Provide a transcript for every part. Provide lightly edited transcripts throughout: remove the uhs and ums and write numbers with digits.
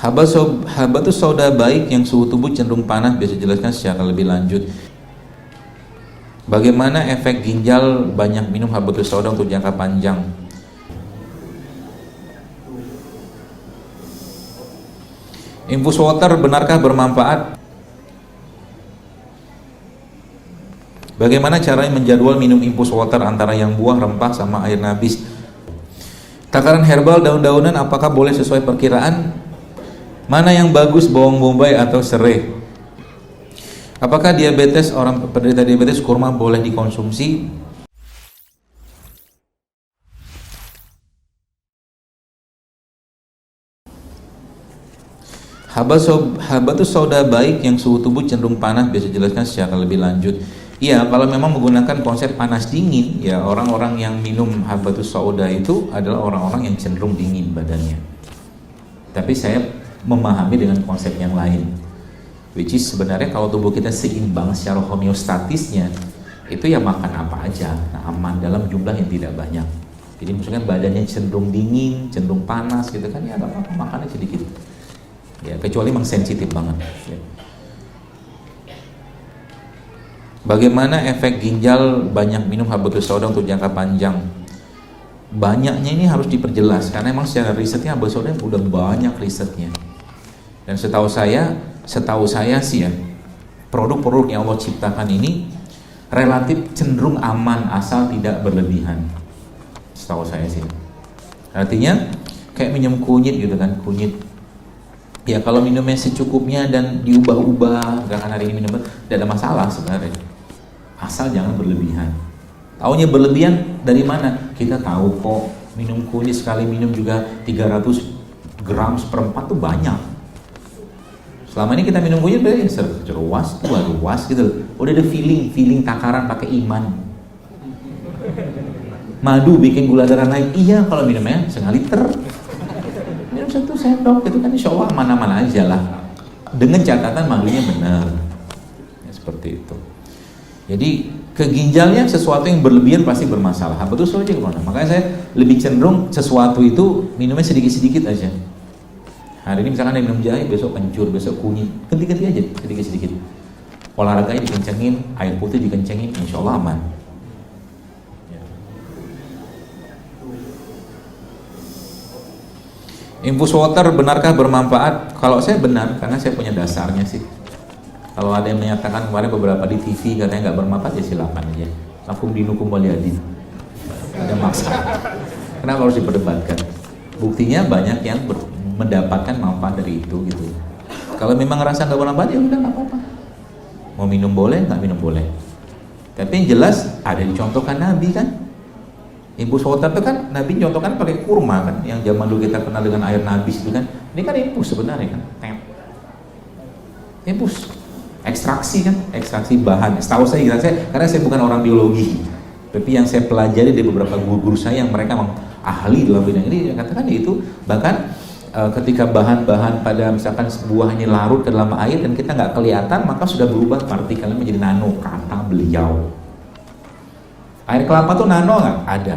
Habatus sauda baik yang suhu tubuh cenderung panas biasa jelaskan secara lebih lanjut. Bagaimana efek ginjal banyak minum habatus sauda untuk jangka panjang? Infus water benarkah bermanfaat? Bagaimana caranya menjadwal minum infus water antara yang buah, rempah, sama air nabis? Takaran herbal daun-daunan apakah boleh sesuai perkiraan? Mana yang bagus, bawang bombay atau serai? Apakah orang penderita diabetes kurma boleh dikonsumsi? Habatus sauda baik yang suhu tubuh cenderung panas biasa jelaskan secara lebih lanjut. Iya, kalau memang menggunakan konsep panas dingin, ya orang-orang yang minum habatus sauda itu adalah orang-orang yang cenderung dingin badannya. Tapi saya memahami dengan konsep yang lain, which is sebenarnya kalau tubuh kita seimbang secara homeostatisnya, itu ya makan apa aja, aman dalam jumlah yang tidak banyak. Jadi misalkan badannya cenderung dingin, cenderung panas gitu kan, ya nggak apa-apa, makannya sedikit. Ya, kecuali memang sensitif banget. Ya. Bagaimana efek ginjal banyak minum habatus sauda untuk jangka panjang? Banyaknya ini harus diperjelas karena memang secara risetnya habatus sauda udah banyak risetnya. Dan setahu saya sih ya, produk-produk yang Allah ciptakan ini relatif cenderung aman asal tidak berlebihan. Setahu saya sih. Artinya kayak minum kunyit gitu kan, kunyit. Ya kalau minumnya secukupnya dan diubah-ubah, jangan hari ini minum, tidak ada masalah sebenarnya. Asal jangan berlebihan. Taunya berlebihan dari mana? Kita tahu kok minum kunyit sekali minum juga 300 gram seperempat tuh banyak. Selama ini kita minum kunyit berarti seruas, luas gitu. Udah ada feeling takaran pakai iman. Madu bikin gula darah naik. Iya kalau minumnya setengah liter. Minum 1 sendok itu kan insya Allah aman-aman aja lah. Dengan catatan madunya benar. Ya, seperti itu. Jadi ke ginjalnya sesuatu yang berlebihan pasti bermasalah. Betul saja kemana? Makanya saya lebih cenderung sesuatu itu minumnya sedikit-sedikit aja. Hari ini misalkan ada minum jahe, besok kencur, besok kunyit, ganti-ganti aja, sedikit-sedikit. Olahraganya dikencengin, air putih dikencengin, insya Allah aman. Ya. Infus water benarkah bermanfaat? Kalau saya benar, karena saya punya dasarnya sih. Kalau ada yang menyatakan kemarin beberapa di TV katanya nggak bermanfaat, ya silakan aja. Lakum dinukum waliyadin. Ada masalah. Kenapa harus diperdebatkan? Buktinya banyak yang mendapatkan manfaat dari itu gitu. Kalau memang ngerasa nggak bermanfaat ya udah nggak apa-apa. Mau minum boleh, nggak minum boleh. Tapi yang jelas ada dicontohkan Nabi kan. Infus water itu kan Nabi contohkan pakai kurma kan, yang zaman dulu kita kenal dengan air nabis itu kan. Ini kan infus sebenarnya kan. Infus, ekstraksi kan, ekstraksi bahan. Setahu saya, karena saya bukan orang biologi, tapi yang saya pelajari dari beberapa guru-guru saya yang mereka memang ahli dalam bidang ini, katakan itu bahkan ketika bahan-bahan pada misalkan buah ini larut ke dalam air dan kita nggak kelihatan, maka sudah berubah partikelnya menjadi nano, kata beliau. Air kelapa tuh nano nggak? Ada.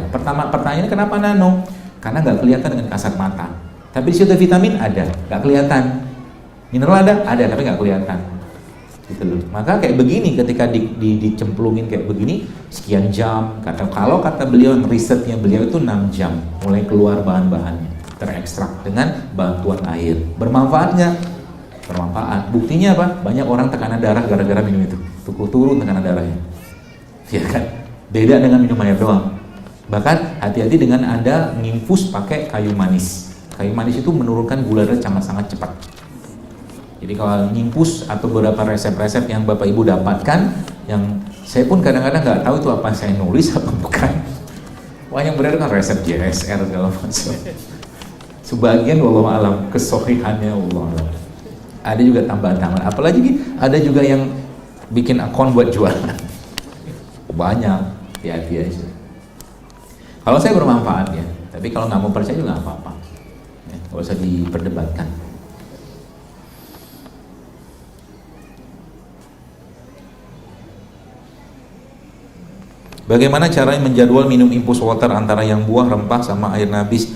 Pertanyaannya kenapa nano? Karena nggak kelihatan dengan kasat mata. Tapi di situ vitamin ada, nggak kelihatan. Mineral ada, tapi nggak kelihatan. Gitu loh. Maka kayak begini ketika dicemplungin kayak begini sekian jam. Kalau kata beliau, risetnya beliau itu 6 jam mulai keluar bahan-bahannya terekstrak dengan bantuan air. Bermanfaat nggak? Bermanfaat. Buktinya apa? Banyak orang tekanan darah gara-gara minum itu. Turun tekanan darahnya. Ya kan? Beda dengan minum air doang. Bahkan hati-hati dengan Anda nginfus pakai kayu manis. Kayu manis itu menurunkan gula darah sangat-sangat cepat. Jadi kalau nginfus atau beberapa resep-resep yang Bapak Ibu dapatkan, yang saya pun kadang-kadang nggak tahu itu apa saya nulis apa bukan. Wah yang benar kan resep JSR segala macam. Sebagian wallahu alam kesohihannya wallahu alam. Ada juga tambahan-tambahan. Apalagi ada juga yang bikin akun buat jualan. Banyak, hati-hati aja. Kalau saya bermanfaat ya, tapi kalau nggak mau percaya juga nggak apa-apa. Ya, nggak usah diperdebatkan. Bagaimana caranya menjadwal minum infus water antara yang buah, rempah, sama air nabis?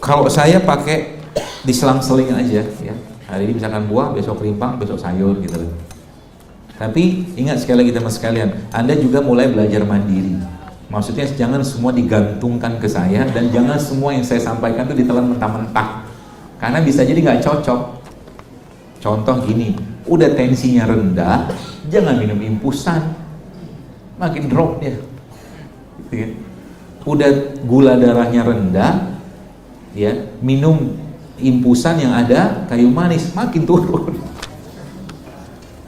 Kalau saya pakai diselang-seling aja ya. Hari ini misalkan buah, besok rimpang, besok sayur gitu. Tapi ingat sekali lagi teman sekalian, Anda juga mulai belajar mandiri. Maksudnya jangan semua digantungkan ke saya, dan jangan semua yang saya sampaikan itu ditelan mentah-mentah. Karena bisa jadi nggak cocok. Contoh gini, udah tensinya rendah, jangan minum impusan, makin drop dia. Gitu kan? Udah gula darahnya rendah, ya minum impusan yang ada kayu manis, makin turun.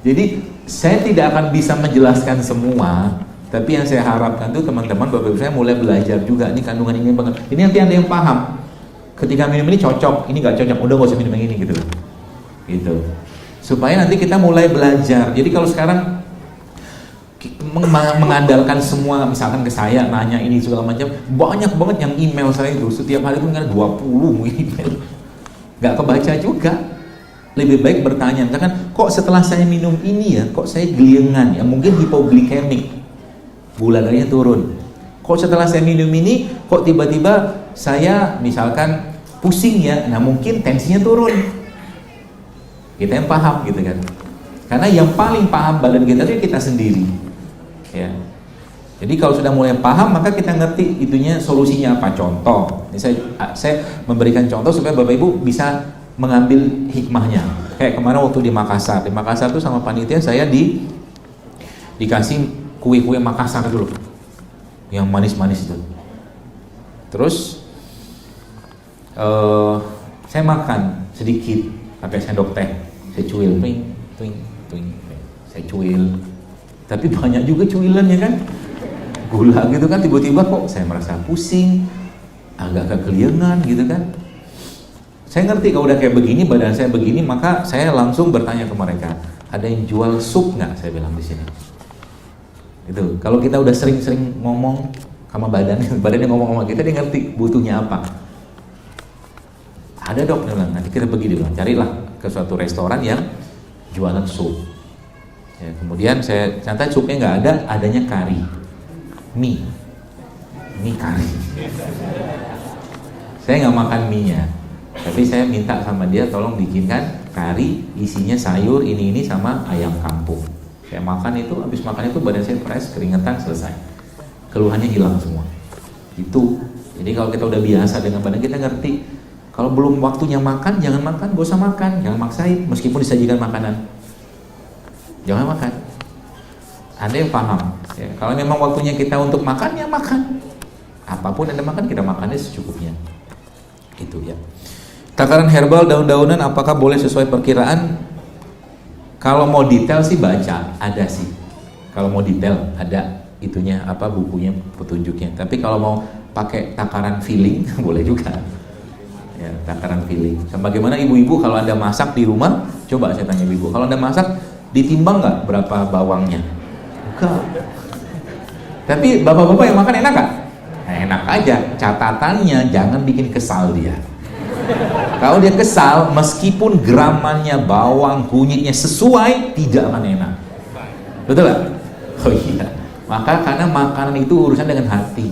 Jadi saya tidak akan bisa menjelaskan semua, tapi yang saya harapkan tuh teman-teman, bapak ibu saya mulai belajar juga. Ini kandungan ini banget. Ini nanti ada yang paham. Ketika minum ini cocok, ini nggak cocok, udah nggak usah minum yang ini gitu. Gitu. Supaya nanti kita mulai belajar. Jadi kalau sekarang mengandalkan semua, misalkan ke saya nanya ini segala macam, banyak banget yang email saya itu setiap hari itu kan 20 email, nggak kebaca juga. Lebih baik bertanya, misalkan kok setelah saya minum ini ya, kok saya geliengan ya, mungkin hipoglikemik, gula darahnya turun. Kok setelah saya minum ini, kok tiba-tiba saya misalkan pusing ya, nah mungkin tensinya turun. Kita yang paham gitu kan, karena yang paling paham badan kita itu kita sendiri. Ya. Jadi kalau sudah mulai paham, maka kita ngerti itunya solusinya apa. Contoh, ini saya memberikan contoh supaya bapak ibu bisa mengambil hikmahnya. Kayak kemarin waktu di Makassar tuh sama panitia saya dikasih kue-kue Makassar dulu, yang manis-manis itu. Terus saya makan sedikit pakai sendok teh, saya cuil, twing, saya cuil. Tapi banyak juga cuilannya kan, gula gitu kan, tiba-tiba kok saya merasa pusing, agak kekeliengan gitu kan. Saya ngerti kalau udah kayak begini, badan saya begini, maka saya langsung bertanya ke mereka, ada yang jual sup nggak? Saya bilang di sini. Gitu. Kalau kita udah sering-sering ngomong sama badannya ngomong sama kita, dia ngerti butuhnya apa. Ada dok, dia bilang, nanti kita pergi, dia bilang, carilah ke suatu restoran yang jualan sup. Ya, kemudian saya ternyata supnya nggak ada, adanya kari, mie kari. Saya nggak makan mie-nya, tapi saya minta sama dia tolong bikinkan kari isinya sayur ini sama ayam kampung. Saya makan itu, habis makan itu badan saya fresh, keringetan, selesai, keluhannya hilang semua. Itu. Jadi kalau kita udah biasa dengan badan kita, ngerti kalau belum waktunya makan, jangan makan, gak usah makan, jangan maksain meskipun disajikan makanan. Jangan makan. Anda yang paham ya, kalau memang waktunya kita untuk makan, ya makan. Apapun Anda makan, kita makannya secukupnya. Itu ya. Takaran herbal daun-daunan apakah boleh sesuai perkiraan? Kalau mau detail sih baca, ada sih. Kalau mau detail ada itunya, apa bukunya, petunjuknya. Tapi kalau mau pakai takaran feeling boleh juga. Ya, takaran feeling. Bagaimana ibu-ibu kalau Anda masak di rumah? Coba saya tanya ibu, kalau Anda masak ditimbang nggak berapa bawangnya? Enggak. Tapi bapak-bapak yang makan enak nggak? Nah, enak aja. Catatannya jangan bikin kesal dia. Kalau dia kesal, meskipun gramannya bawang kunyitnya sesuai, tidak akan enak. Betul nggak? Oh iya. Maka karena makanan itu urusan dengan hati.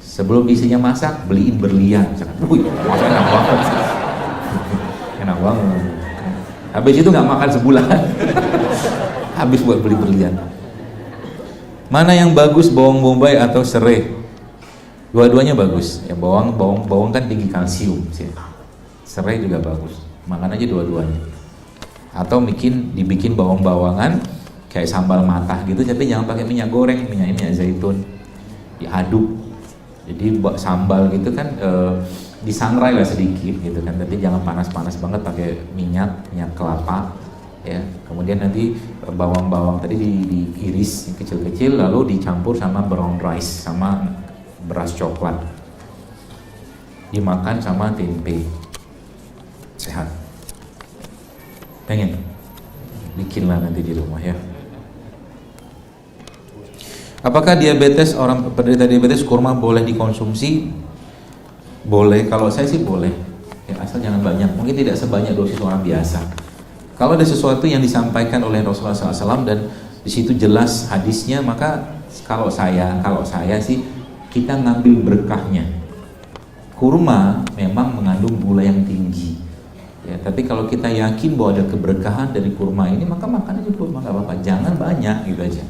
Sebelum isinya masak, beliin berlian. Wih, masak enak banget. Enak banget. Habis itu nggak makan sebulan. Habis buat beli berlian. Mana yang bagus, bawang bombay atau serai? Dua-duanya bagus. Ya, bawang kan tinggi kalsium. Serai juga bagus. Makan aja dua-duanya. Atau dibikin bawang-bawangan kayak sambal matah gitu, tapi jangan pakai minyak goreng, minyak zaitun. Diaduk. Jadi sambal gitu kan disangrai lah sedikit gitu kan, tapi jangan panas-panas banget, pakai minyak kelapa ya. Kemudian nanti bawang-bawang tadi diiris kecil-kecil, lalu dicampur sama brown rice sama beras coklat, dimakan sama tempe. Sehat. Pengen? Bikinlah nanti di rumah ya. Apakah orang penderita diabetes kurma boleh dikonsumsi? Boleh, kalau saya sih boleh ya, asal jangan banyak, mungkin tidak sebanyak dosis orang biasa. Kalau ada sesuatu yang disampaikan oleh Rasulullah SAW dan di situ jelas hadisnya, maka kalau saya sih kita ngambil berkahnya. kurma memang mengandung gula yang tinggi. Ya, tapi kalau kita yakin bahwa ada keberkahan dari kurma ini, maka makan aja kurma, nggak apa-apa. Jangan banyak gitu aja.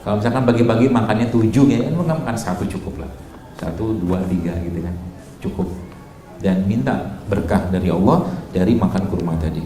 Kalau misalkan pagi-pagi makannya 7 ya, kan makan 1 cukup lah. 1, 2, 3 gitu kan, cukup. Dan minta berkah dari Allah dari makan kurma tadi.